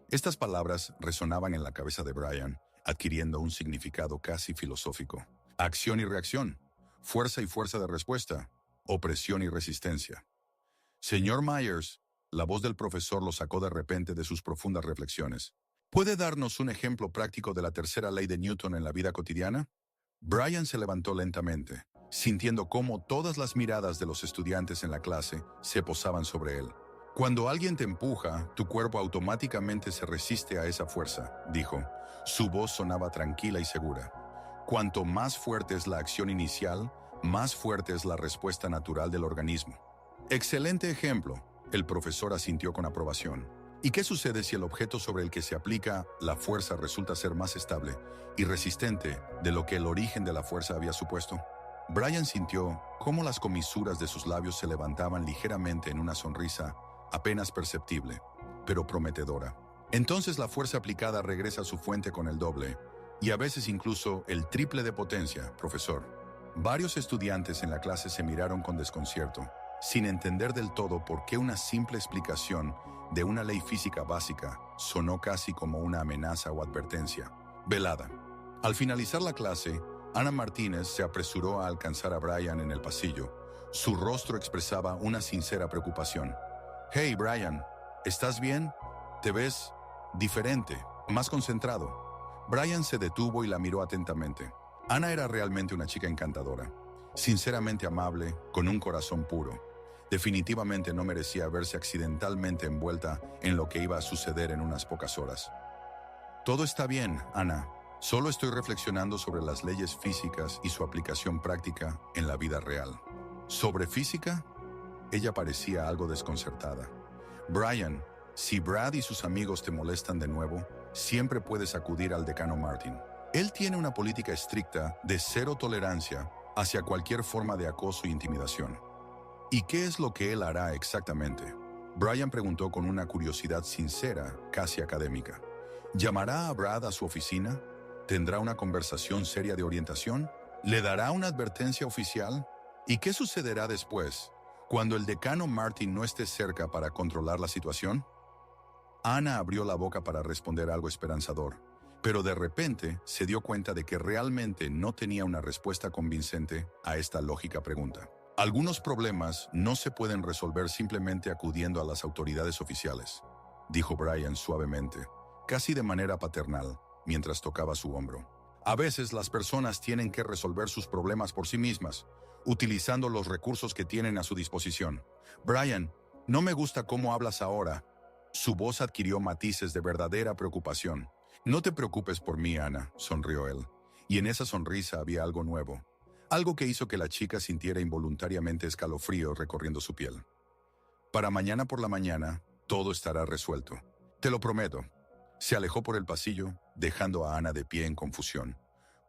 [SPEAKER 1] Estas palabras resonaban en la cabeza de Brian, adquiriendo un significado casi filosófico. Acción y reacción, fuerza y fuerza de respuesta, opresión y resistencia. Señor Myers, la voz del profesor lo sacó de repente de sus profundas reflexiones. ¿Puede darnos un ejemplo práctico de la tercera ley de Newton en la vida cotidiana? Brian se levantó lentamente, sintiendo cómo todas las miradas de los estudiantes en la clase se posaban sobre él. Cuando alguien te empuja, tu cuerpo automáticamente se resiste a esa fuerza, dijo. Su voz sonaba tranquila y segura. Cuanto más fuerte es la acción inicial, más fuerte es la respuesta natural del organismo. Excelente ejemplo, el profesor asintió con aprobación. ¿Y qué sucede si el objeto sobre el que se aplica la fuerza resulta ser más estable y resistente de lo que el origen de la fuerza había supuesto? Brian sintió cómo las comisuras de sus labios se levantaban ligeramente en una sonrisa apenas perceptible, pero prometedora. Entonces la fuerza aplicada regresa a su fuente con el doble, y a veces incluso el triple de potencia, profesor. Varios estudiantes en la clase se miraron con desconcierto, sin entender del todo por qué una simple explicación de una ley física básica sonó casi como una amenaza o advertencia. Velada. Al finalizar la clase, Ana Martínez se apresuró a alcanzar a Brian en el pasillo. Su rostro expresaba una sincera preocupación. «Hey, Brian, ¿estás bien? Te ves diferente, más concentrado». Brian se detuvo y la miró atentamente. Ana era realmente una chica encantadora, sinceramente amable, con un corazón puro. Definitivamente no merecía verse accidentalmente envuelta en lo que iba a suceder en unas pocas horas. «Todo está bien, Ana. Solo estoy reflexionando sobre las leyes físicas y su aplicación práctica en la vida real». ¿Sobre física? Ella parecía algo desconcertada. «Brian, si Brad y sus amigos te molestan de nuevo, siempre puedes acudir al decano Martin. Él tiene una política estricta de cero tolerancia hacia cualquier forma de acoso e intimidación». «¿Y qué es lo que él hará exactamente?», Brian preguntó con una curiosidad sincera, casi académica. ¿Llamará a Brad a su oficina? ¿Tendrá una conversación seria de orientación? ¿Le dará una advertencia oficial? ¿Y qué sucederá después, cuando el decano Martin no esté cerca para controlar la situación? Ana abrió la boca para responder algo esperanzador, pero de repente se dio cuenta de que realmente no tenía una respuesta convincente a esta lógica pregunta. «Algunos problemas no se pueden resolver simplemente acudiendo a las autoridades oficiales», dijo Brian suavemente, casi de manera paternal, mientras tocaba su hombro. A veces las personas tienen que resolver sus problemas por sí mismas, utilizando los recursos que tienen a su disposición. Brian, no me gusta cómo hablas ahora. Su voz adquirió matices de verdadera preocupación. No te preocupes por mí, Ana, sonrió él. Y en esa sonrisa había algo nuevo. Algo que hizo que la chica sintiera involuntariamente escalofrío recorriendo su piel. Para mañana por la mañana, todo estará resuelto. Te lo prometo. Se alejó por el pasillo, dejando a Ana de pie en confusión,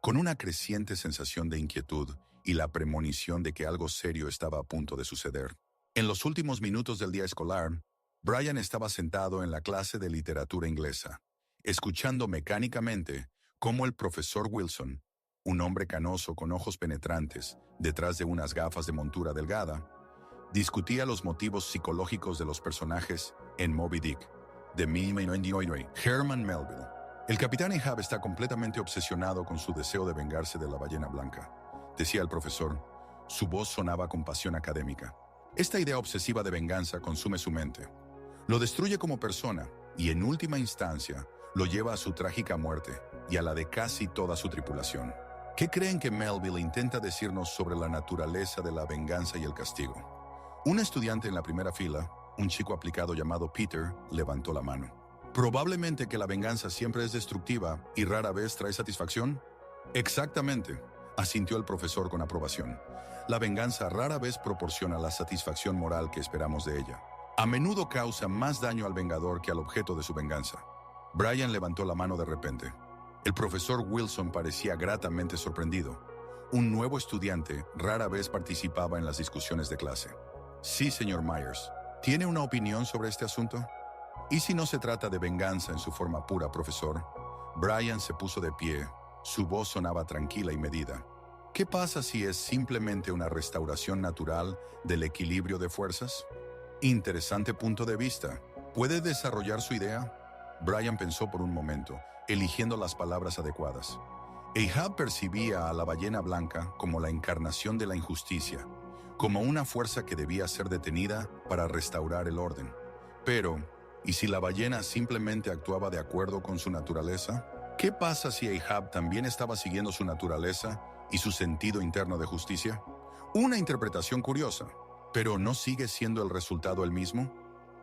[SPEAKER 1] con una creciente sensación de inquietud y la premonición de que algo serio estaba a punto de suceder. En los últimos minutos del día escolar, Brian estaba sentado en la clase de literatura inglesa, escuchando mecánicamente cómo el profesor Wilson, un hombre canoso con ojos penetrantes, detrás de unas gafas de montura delgada, discutía los motivos psicológicos de los personajes en Moby Dick, de Herman Melville. El capitán Ahab está completamente obsesionado con su deseo de vengarse de la ballena blanca, decía el profesor. Su voz sonaba con pasión académica. Esta idea obsesiva de venganza consume su mente. Lo destruye como persona y, en última instancia, lo lleva a su trágica muerte y a la de casi toda su tripulación. ¿Qué creen que Melville intenta decirnos sobre la naturaleza de la venganza y el castigo? Un estudiante en la primera fila, un chico aplicado llamado Peter, levantó la mano. ¿Probablemente que la venganza siempre es destructiva y rara vez trae satisfacción? Exactamente, asintió el profesor con aprobación. La venganza rara vez proporciona la satisfacción moral que esperamos de ella. A menudo causa más daño al vengador que al objeto de su venganza. Brian levantó la mano de repente. El profesor Wilson parecía gratamente sorprendido. Un nuevo estudiante rara vez participaba en las discusiones de clase. Sí, señor Myers. ¿Tiene una opinión sobre este asunto? ¿Y si no se trata de venganza en su forma pura, profesor? Brian se puso de pie. Su voz sonaba tranquila y medida. ¿Qué pasa si es simplemente una restauración natural del equilibrio de fuerzas? Interesante punto de vista. ¿Puede desarrollar su idea? Brian pensó por un momento, eligiendo las palabras adecuadas. Ahab percibía a la ballena blanca como la encarnación de la injusticia, como una fuerza que debía ser detenida para restaurar el orden. Pero, ¿y si la ballena simplemente actuaba de acuerdo con su naturaleza? ¿Qué pasa si Ahab también estaba siguiendo su naturaleza y su sentido interno de justicia? Una interpretación curiosa, pero ¿no sigue siendo el resultado el mismo?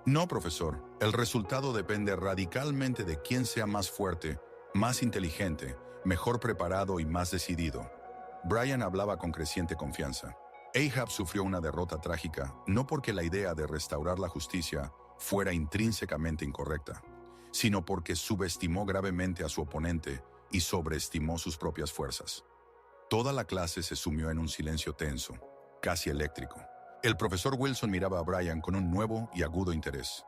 [SPEAKER 1] No, profesor. El resultado depende radicalmente de quién sea más fuerte, más inteligente, mejor preparado y más decidido. Brian hablaba con creciente confianza. Ahab sufrió una derrota trágica, no porque la idea de restaurar la justicia fuera intrínsecamente incorrecta, sino porque subestimó gravemente a su oponente y sobreestimó sus propias fuerzas. Toda la clase se sumió en un silencio tenso, casi eléctrico. El profesor Wilson miraba a Brian con un nuevo y agudo interés.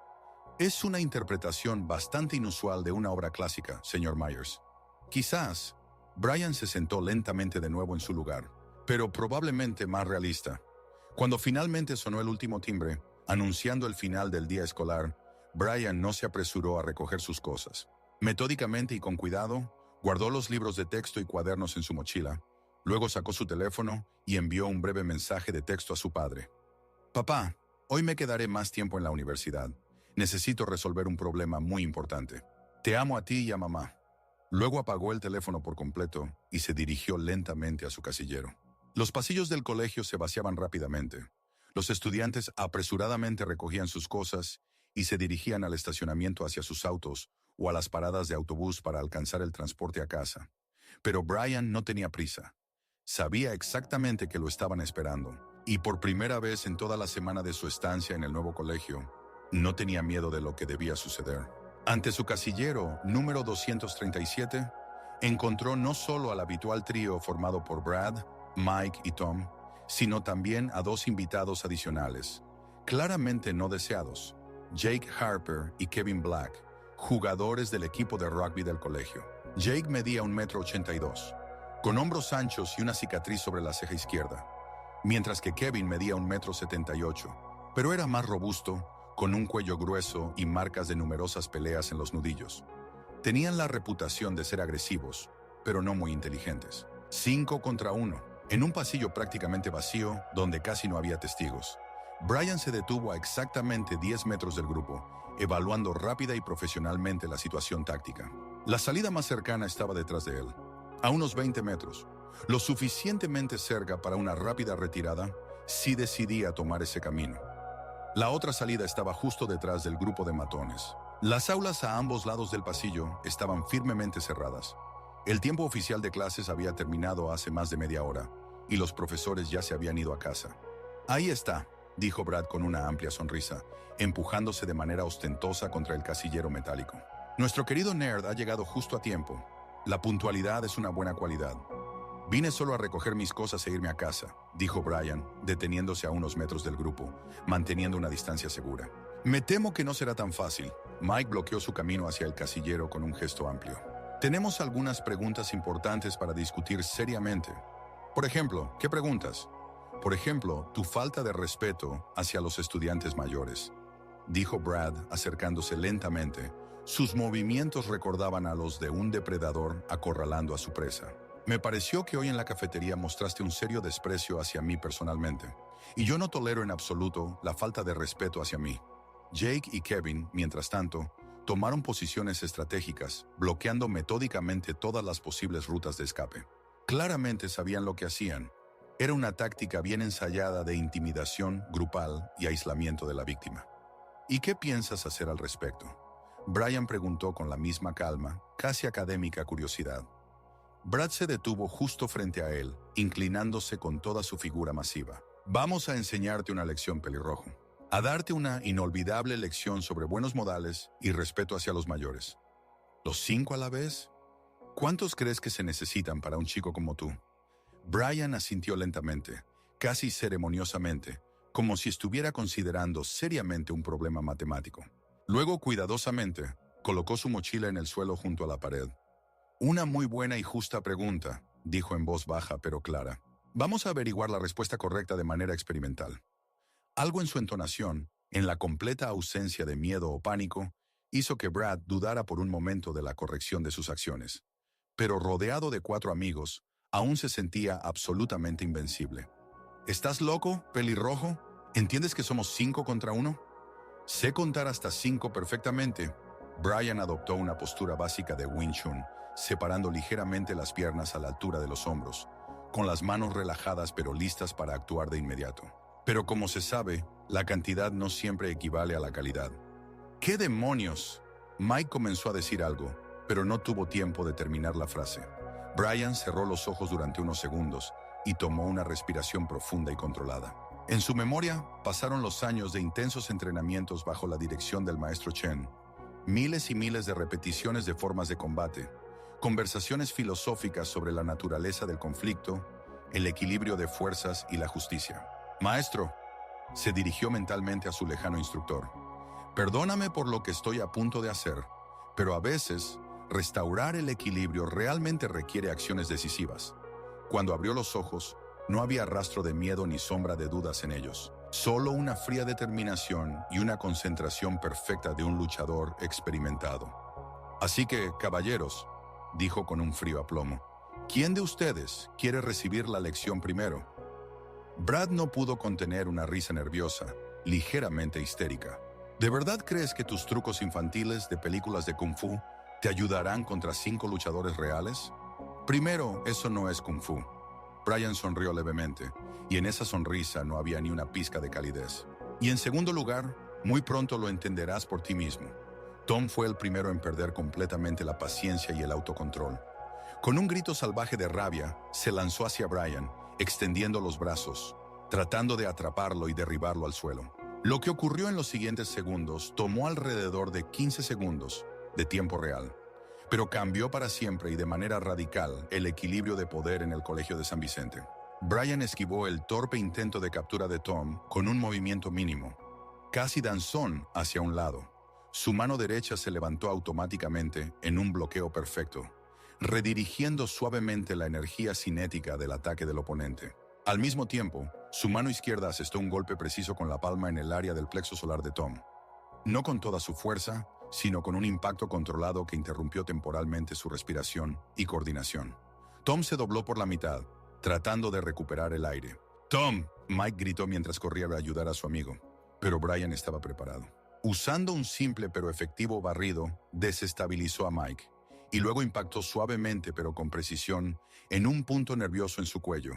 [SPEAKER 1] Es una interpretación bastante inusual de una obra clásica, señor Myers. Quizás. Brian se sentó lentamente de nuevo en su lugar, pero probablemente más realista. Cuando finalmente sonó el último timbre, anunciando el final del día escolar, Brian no se apresuró a recoger sus cosas. Metódicamente y con cuidado, guardó los libros de texto y cuadernos en su mochila. Luego sacó su teléfono y envió un breve mensaje de texto a su padre. Papá, hoy me quedaré más tiempo en la universidad. Necesito resolver un problema muy importante. Te amo a ti y a mamá. Luego apagó el teléfono por completo y se dirigió lentamente a su casillero. Los pasillos del colegio se vaciaban rápidamente. Los estudiantes apresuradamente recogían sus cosas y se dirigían al estacionamiento hacia sus autos o a las paradas de autobús para alcanzar el transporte a casa. Pero Brian no tenía prisa. Sabía exactamente que lo estaban esperando, y por primera vez en toda la semana de su estancia en el nuevo colegio, no tenía miedo de lo que debía suceder. Ante su casillero, número 237, encontró no solo al habitual trío formado por Brad, Mike y Tom, sino también a dos invitados adicionales, claramente no deseados, Jake Harper y Kevin Black, jugadores del equipo de rugby del colegio. Jake medía 1,82 m, con hombros anchos y una cicatriz sobre la ceja izquierda, mientras que Kevin medía 1,78 m, pero era más robusto, con un cuello grueso y marcas de numerosas peleas en los nudillos. Tenían la reputación de ser agresivos, pero no muy inteligentes. 5 contra 1, en un pasillo prácticamente vacío donde casi no había testigos. Brian se detuvo a exactamente 10 metros del grupo, evaluando rápida y profesionalmente la situación táctica. La salida más cercana estaba detrás de él, a unos 20 metros, lo suficientemente cerca para una rápida retirada si decidía tomar ese camino. La otra salida estaba justo detrás del grupo de matones. Las aulas a ambos lados del pasillo estaban firmemente cerradas. El tiempo oficial de clases había terminado hace más de media hora, y los profesores ya se habían ido a casa. «Ahí está», dijo Brad con una amplia sonrisa, empujándose de manera ostentosa contra el casillero metálico. «Nuestro querido nerd ha llegado justo a tiempo. La puntualidad es una buena cualidad». «Vine solo a recoger mis cosas e irme a casa», dijo Brian, deteniéndose a unos metros del grupo, manteniendo una distancia segura. «Me temo que no será tan fácil». Mike bloqueó su camino hacia el casillero con un gesto amplio. «Tenemos algunas preguntas importantes para discutir seriamente. Por ejemplo, ¿qué preguntas?» «Por ejemplo, tu falta de respeto hacia los estudiantes mayores», dijo Brad, acercándose lentamente. Sus movimientos recordaban a los de un depredador acorralando a su presa. «Me pareció que hoy en la cafetería mostraste un serio desprecio hacia mí personalmente, y yo no tolero en absoluto la falta de respeto hacia mí». Jake y Kevin, mientras tanto, tomaron posiciones estratégicas, bloqueando metódicamente todas las posibles rutas de escape. Claramente sabían lo que hacían. Era una táctica bien ensayada de intimidación grupal y aislamiento de la víctima. «¿Y qué piensas hacer al respecto?», Brian preguntó con la misma calma, casi académica curiosidad. Brad se detuvo justo frente a él, inclinándose con toda su figura masiva. «Vamos a enseñarte una lección, pelirrojo. A darte una inolvidable lección sobre buenos modales y respeto hacia los mayores. ¿Los 5 a la vez? ¿Cuántos crees que se necesitan para un chico como tú?». Brian asintió lentamente, casi ceremoniosamente, como si estuviera considerando seriamente un problema matemático. Luego, cuidadosamente, colocó su mochila en el suelo junto a la pared. «Una muy buena y justa pregunta», dijo en voz baja pero clara. «Vamos a averiguar la respuesta correcta de manera experimental». Algo en su entonación, en la completa ausencia de miedo o pánico, hizo que Brad dudara por un momento de la corrección de sus acciones. Pero rodeado de 4 amigos, aún se sentía absolutamente invencible. «¿Estás loco, pelirrojo? ¿Entiendes que somos 5 contra 1? Sé contar hasta 5 perfectamente». Brian adoptó una postura básica de Wing Chun, separando ligeramente las piernas a la altura de los hombros, con las manos relajadas pero listas para actuar de inmediato. Pero como se sabe, la cantidad no siempre equivale a la calidad. «¿Qué demonios?». Mike comenzó a decir algo, pero no tuvo tiempo de terminar la frase. Brian cerró los ojos durante unos segundos y tomó una respiración profunda y controlada. En su memoria pasaron los años de intensos entrenamientos bajo la dirección del maestro Chen, miles y miles de repeticiones de formas de combate, conversaciones filosóficas sobre la naturaleza del conflicto, el equilibrio de fuerzas y la justicia. «Maestro», se dirigió mentalmente a su lejano instructor, «perdóname por lo que estoy a punto de hacer, pero a veces restaurar el equilibrio realmente requiere acciones decisivas». Cuando abrió los ojos, no había rastro de miedo ni sombra de dudas en ellos, solo una fría determinación y una concentración perfecta de un luchador experimentado. «Así que, caballeros», dijo con un frío aplomo, «¿quién de ustedes quiere recibir la lección primero?». Brad no pudo contener una risa nerviosa, ligeramente histérica. «¿De verdad crees que tus trucos infantiles de películas de Kung Fu te ayudarán contra 5 luchadores reales? Primero, eso no es Kung Fu». Brian sonrió levemente, y en esa sonrisa no había ni una pizca de calidez. «Y en segundo lugar, muy pronto lo entenderás por ti mismo». Tom fue el primero en perder completamente la paciencia y el autocontrol. Con un grito salvaje de rabia, se lanzó hacia Brian, extendiendo los brazos, tratando de atraparlo y derribarlo al suelo. Lo que ocurrió en los siguientes segundos tomó alrededor de 15 segundos de tiempo real, pero cambió para siempre y de manera radical el equilibrio de poder en el Colegio de San Vicente. Brian esquivó el torpe intento de captura de Tom con un movimiento mínimo, casi danzón hacia un lado. Su mano derecha se levantó automáticamente en un bloqueo perfecto, redirigiendo suavemente la energía cinética del ataque del oponente. Al mismo tiempo, su mano izquierda asestó un golpe preciso con la palma en el área del plexo solar de Tom. No con toda su fuerza, sino con un impacto controlado que interrumpió temporalmente su respiración y coordinación. Tom se dobló por la mitad, tratando de recuperar el aire. «Tom», Mike gritó mientras corría a ayudar a su amigo, pero Brian estaba preparado. Usando un simple pero efectivo barrido, desestabilizó a Mike y luego impactó suavemente pero con precisión en un punto nervioso en su cuello.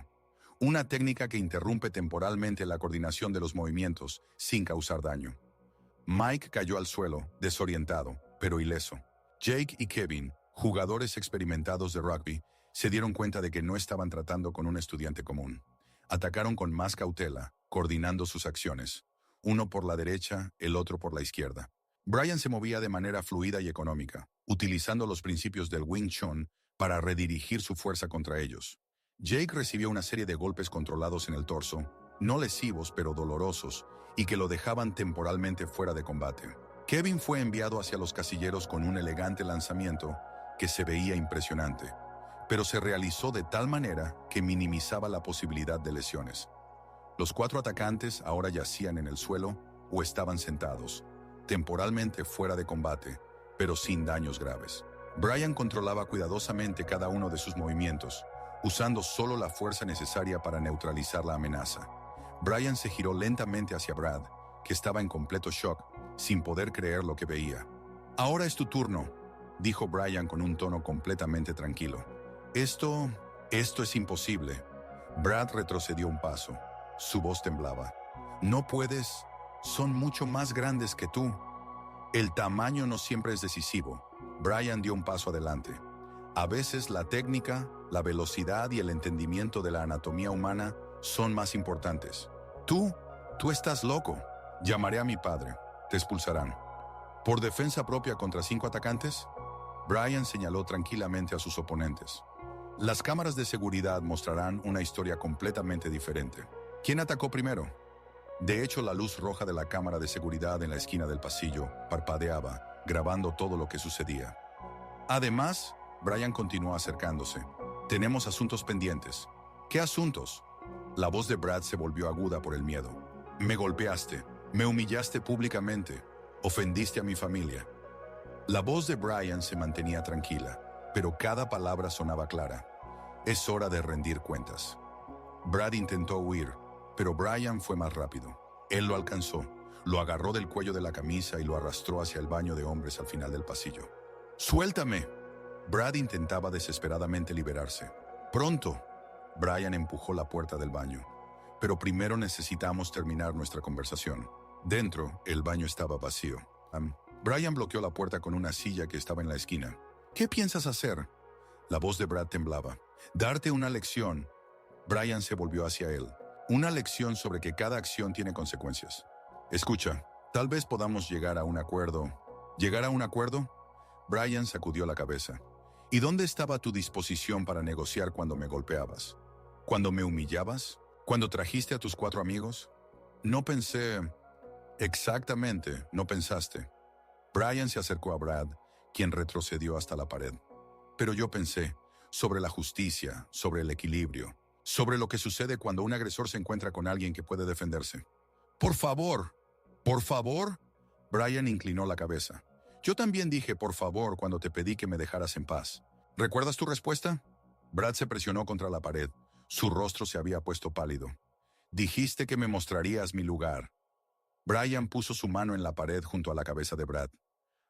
[SPEAKER 1] Una técnica que interrumpe temporalmente la coordinación de los movimientos sin causar daño. Mike cayó al suelo, desorientado, pero ileso. Jake y Kevin, jugadores experimentados de rugby, se dieron cuenta de que no estaban tratando con un estudiante común. Atacaron con más cautela, coordinando sus acciones, uno por la derecha, el otro por la izquierda. Brian se movía de manera fluida y económica, utilizando los principios del Wing Chun para redirigir su fuerza contra ellos. Jake recibió una serie de golpes controlados en el torso, no lesivos pero dolorosos, y que lo dejaban temporalmente fuera de combate. Kevin fue enviado hacia los casilleros con un elegante lanzamiento que se veía impresionante, pero se realizó de tal manera que minimizaba la posibilidad de lesiones. Los 4 atacantes ahora yacían en el suelo o estaban sentados, temporalmente fuera de combate, pero sin daños graves. Brian controlaba cuidadosamente cada uno de sus movimientos, usando solo la fuerza necesaria para neutralizar la amenaza. Brian se giró lentamente hacia Brad, que estaba en completo shock, sin poder creer lo que veía. «Ahora es tu turno», dijo Brian con un tono completamente tranquilo. Esto es imposible». Brad retrocedió un paso. Su voz temblaba. «No puedes. Son mucho más grandes que tú». «El tamaño no siempre es decisivo». Brian dio un paso adelante. «A veces la técnica, la velocidad y el entendimiento de la anatomía humana son más importantes». Tú estás loco. Llamaré a mi padre. Te expulsarán». ¿Por defensa propia contra 5 atacantes? Brian señaló tranquilamente a sus oponentes. Las cámaras de seguridad mostrarán una historia completamente diferente. ¿Quién atacó primero? De hecho, la luz roja de la cámara de seguridad en la esquina del pasillo parpadeaba, grabando todo lo que sucedía. Además, Brian continuó acercándose. «Tenemos asuntos pendientes». «¿Qué asuntos?» La voz de Brad se volvió aguda por el miedo. «Me golpeaste, me humillaste públicamente, ofendiste a mi familia». La voz de Brian se mantenía tranquila, pero cada palabra sonaba clara. «Es hora de rendir cuentas». Brad intentó huir, pero Brian fue más rápido. Él lo alcanzó, lo agarró del cuello de la camisa y lo arrastró hacia el baño de hombres al final del pasillo. «¡Suéltame!» Brad intentaba desesperadamente liberarse. «Pronto». Brian empujó la puerta del baño. «Pero primero necesitamos terminar nuestra conversación». Dentro, el baño estaba vacío. Brian bloqueó la puerta con una silla que estaba en la esquina. «¿Qué piensas hacer?» La voz de Brad temblaba. «Darte una lección». Brian se volvió hacia él. «Una lección sobre que cada acción tiene consecuencias. Escucha, tal vez podamos llegar a un acuerdo». ¿Llegar a un acuerdo? Brian sacudió la cabeza. «¿Y dónde estaba tu disposición para negociar cuando me golpeabas? ¿Cuando me humillabas? ¿Cuando trajiste a tus 4 amigos?» «No pensé». «Exactamente, no pensaste». Brian se acercó a Brad, quien retrocedió hasta la pared. «Pero yo pensé sobre la justicia, sobre el equilibrio, sobre lo que sucede cuando un agresor se encuentra con alguien que puede defenderse». «¡Por favor! ¿Por favor?» Brian inclinó la cabeza. «Yo también dije por favor cuando te pedí que me dejaras en paz. ¿Recuerdas tu respuesta?» Brad se presionó contra la pared. Su rostro se había puesto pálido. «Dijiste que me mostrarías mi lugar». Brian puso su mano en la pared junto a la cabeza de Brad.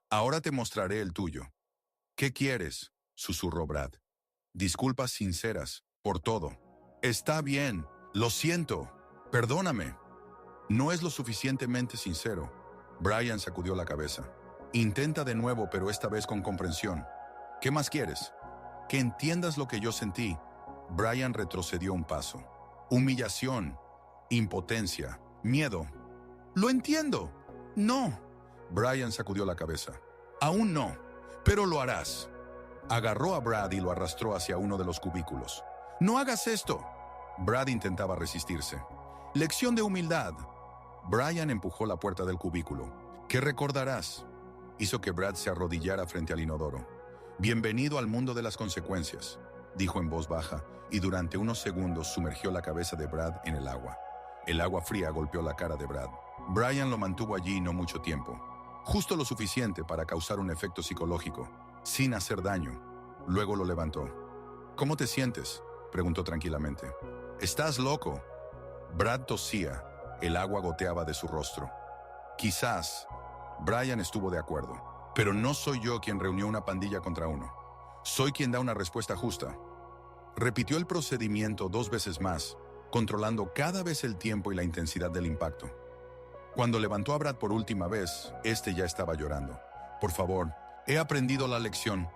[SPEAKER 1] «Ahora te mostraré el tuyo». «¿Qué quieres?», susurró Brad. «Disculpas sinceras, por todo». «Está bien, lo siento, perdóname». «No es lo suficientemente sincero». Brian sacudió la cabeza. «Intenta de nuevo, pero esta vez con comprensión. ¿Qué más quieres?» «Que entiendas lo que yo sentí». Brian retrocedió un paso. «Humillación, impotencia, miedo». «Lo entiendo». «No». Brian sacudió la cabeza. «Aún no, pero lo harás». Agarró a Brad y lo arrastró hacia uno de los cubículos. «No hagas esto». Brad intentaba resistirse. «Lección de humildad». Brian empujó la puerta del cubículo. «¿Qué recordarás?» Hizo que Brad se arrodillara frente al inodoro. «Bienvenido al mundo de las consecuencias», dijo en voz baja, y durante unos segundos sumergió la cabeza de Brad en el agua. El agua fría golpeó la cara de Brad. Brian lo mantuvo allí no mucho tiempo, justo lo suficiente para causar un efecto psicológico, sin hacer daño. Luego lo levantó. «¿Cómo te sientes?», preguntó tranquilamente. «Estás loco». Brad tosía, el agua goteaba de su rostro. Quizás Brian estuvo de acuerdo, pero no soy yo quien reunió una pandilla contra uno. Soy quien da una respuesta justa. Repitió el procedimiento 2 veces más, controlando cada vez el tiempo y la intensidad del impacto. Cuando levantó a Brad por última vez, este ya estaba llorando. Por favor, he aprendido la lección.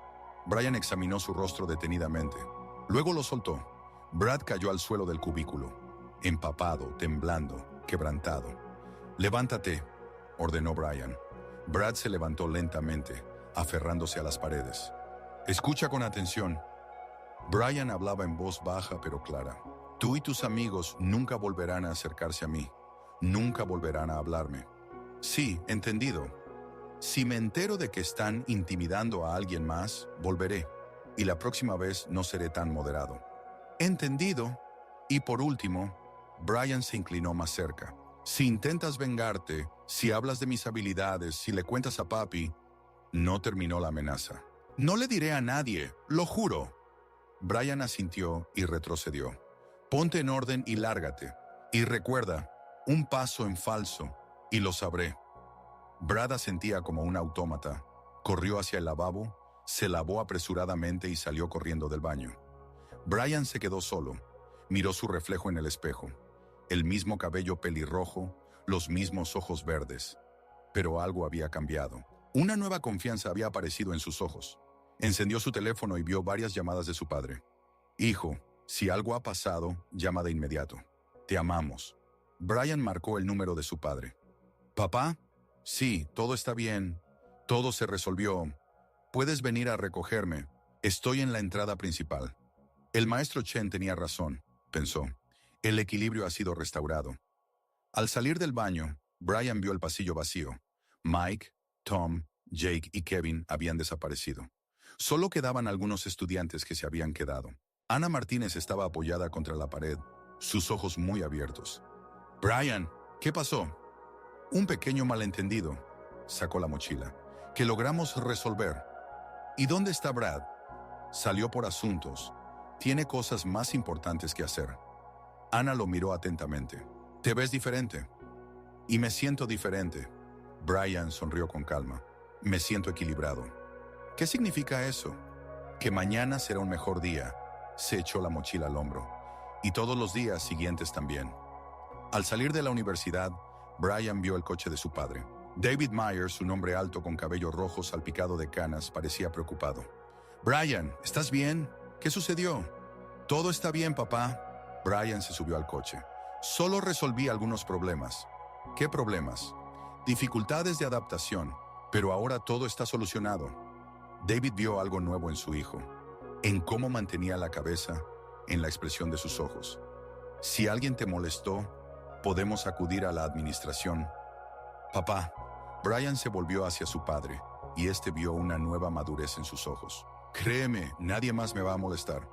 [SPEAKER 1] Brian examinó su rostro detenidamente. Luego lo soltó. Brad cayó al suelo del cubículo, empapado, temblando, quebrantado. Levántate, ordenó Brian. Brad se levantó lentamente, aferrándose a las paredes. Escucha con atención. Brian hablaba en voz baja pero clara. Tú y tus amigos nunca volverán a acercarse a mí. Nunca volverán a hablarme. Sí, entendido. Si me entero de que están intimidando a alguien más, volveré. Y la próxima vez no seré tan moderado. Entendido. Y por último, Brian se inclinó más cerca. Si intentas vengarte, si hablas de mis habilidades, si le cuentas a papi... No terminó la amenaza. No le diré a nadie, lo juro. Brian asintió y retrocedió. Ponte en orden y lárgate. Y recuerda, un paso en falso, y lo sabré. Brad asentía como un autómata. Corrió hacia el lavabo, se lavó apresuradamente y salió corriendo del baño. Brian se quedó solo. Miró su reflejo en el espejo. El mismo cabello pelirrojo, los mismos ojos verdes. Pero algo había cambiado. Una nueva confianza había aparecido en sus ojos. Encendió su teléfono y vio varias llamadas de su padre. Hijo, si algo ha pasado, llama de inmediato. Te amamos. Brian marcó el número de su padre. ¿Papá? Sí, todo está bien. Todo se resolvió. Puedes venir a recogerme. Estoy en la entrada principal. El maestro Chen tenía razón, pensó. El equilibrio ha sido restaurado. Al salir del baño, Brian vio el pasillo vacío. Mike, Tom, Jake y Kevin habían desaparecido. Solo quedaban algunos estudiantes que se habían quedado. Ana Martínez estaba apoyada contra la pared, sus ojos muy abiertos. Brian, ¿qué pasó? Un pequeño malentendido. Sacó la mochila, que logramos resolver. ¿Y dónde está Brad? Salió por asuntos. Tiene cosas más importantes que hacer. Ana lo miró atentamente. Te ves diferente. Y me siento diferente. Brian sonrió con calma. Me siento equilibrado. ¿Qué significa eso? Que mañana será un mejor día. Se echó la mochila al hombro. Y todos los días siguientes también. Al salir de la universidad, Brian vio el coche de su padre. David Myers, un hombre alto con cabello rojo salpicado de canas, parecía preocupado. Brian, ¿estás bien? ¿Qué sucedió? Todo está bien, papá. Brian se subió al coche. Solo resolví algunos problemas. ¿Qué problemas? Dificultades de adaptación, pero ahora todo está solucionado. David vio algo nuevo en su hijo, en cómo mantenía la cabeza, en la expresión de sus ojos. Si alguien te molestó, podemos acudir a la administración. Papá. Brian se volvió hacia su padre, y este vio una nueva madurez en sus ojos. Créeme, nadie más me va a molestar.